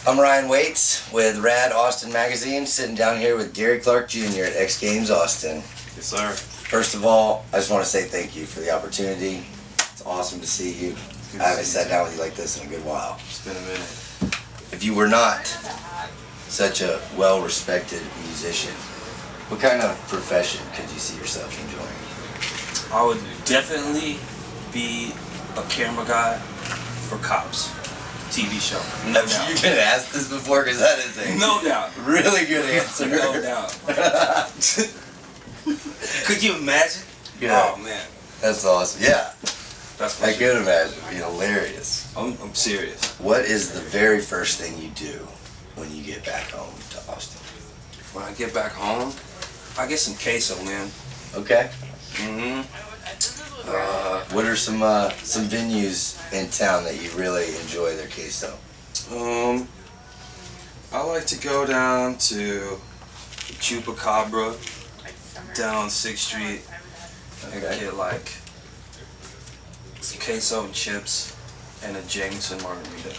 I'm Ryan Waits with Rad Austin Magazine, sitting down here with Gary Clark Jr. at X Games Austin. Yes, sir. First of all, I just want to say thank you for the opportunity. It's awesome to see you. I haven't sat down with you like this in a good while. It's been a minute. If you were not such a well-respected musician, what kind of profession could you see yourself enjoying? I would definitely be a camera guy for Cops TV show. No doubt. You've been asked this before, because that is a no doubt. really good answer. No doubt. Could you imagine? Yeah. Oh man, that's awesome. Yeah, that's I could imagine. It'd be hilarious. I'm serious. What is the very first thing you do when you get back home to Austin? When I get back home, I get some queso, man. Okay. Mm-hmm. What are some venues in town that you really enjoy their queso? I like to go down to Chupacabra down on 6th Street and get like some queso and chips and a Jameson margarita.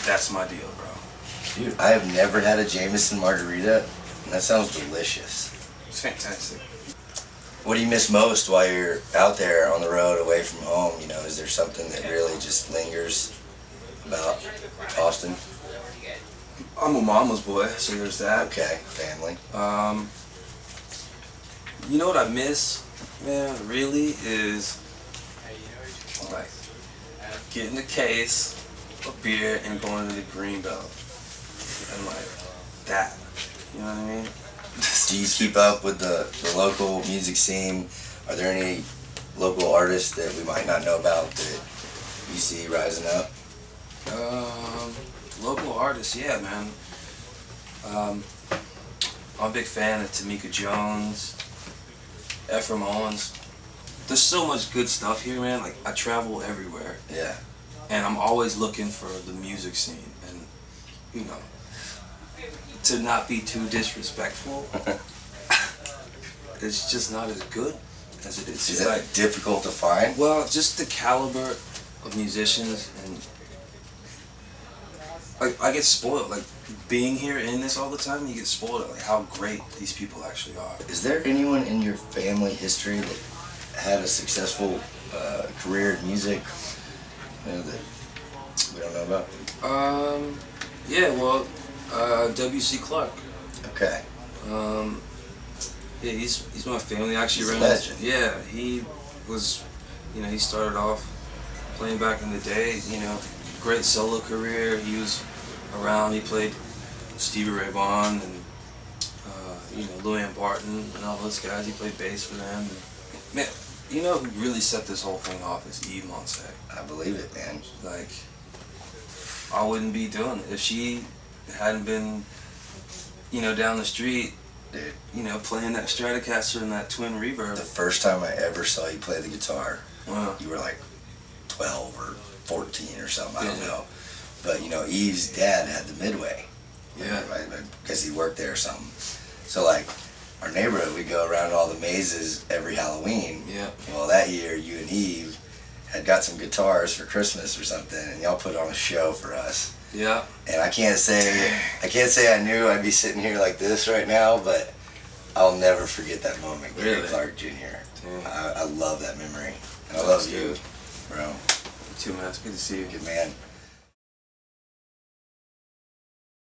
That's my deal, bro. Dude, I have never had a Jameson margarita, and that sounds delicious. It's fantastic. What do you miss most while you're out there on the road away from home? You know, is there something that really just lingers about Austin? I'm a mama's boy, so there's that. Okay, family. You know what I miss, man, really, is like getting a case of beer and going to the Greenbelt. And like that. You know what I mean? Do you keep up with the local music scene? Are there any local artists that we might not know about that you see rising up? Local artists, yeah, man. I'm a big fan of Tamika Jones, Ephraim Owens. There's so much good stuff here, man. Like, I travel everywhere. Yeah. And I'm always looking for the music scene. And, you know, to not be too disrespectful, it's just not as good as it is. Is that like difficult to find? Well, just the caliber of musicians, and I get spoiled. Like, being here in this all the time, you get spoiled at like how great these people actually are. Is there anyone in your family history that had a successful career in music, you know, that we don't know about? Yeah, well, W.C. Clark. Okay. Yeah, he's my family. Actually, He's a legend. Yeah, he was, you know, he started off playing back in the day. You know, great solo career. He was around. He played Stevie Ray Vaughan and you know, Louis Barton and all those guys. He played bass for them. And, man, you know who really set this whole thing off is Eve Monsey. I believe it, man. Like, I wouldn't be doing it if she hadn't been, you know, down the street, you know, playing that Stratocaster and that twin reverb. The first time I ever saw you play the guitar, Wow. you were like 12 or 14 or something, I don't know. But, you know, Eve's dad had the Midway. Yeah. Because he worked there or something. So, like, our neighborhood, we go around all the mazes every Halloween. Yeah. Well, that year, you and Eve had got some guitars for Christmas or something, and y'all put on a show for us. Yeah. And I can't say I knew I'd be sitting here like this right now, but I'll never forget that moment. Gary Really? Clark Jr. I love that memory. And I That's love you, good. bro. You too, man. It's good to see you. Good man.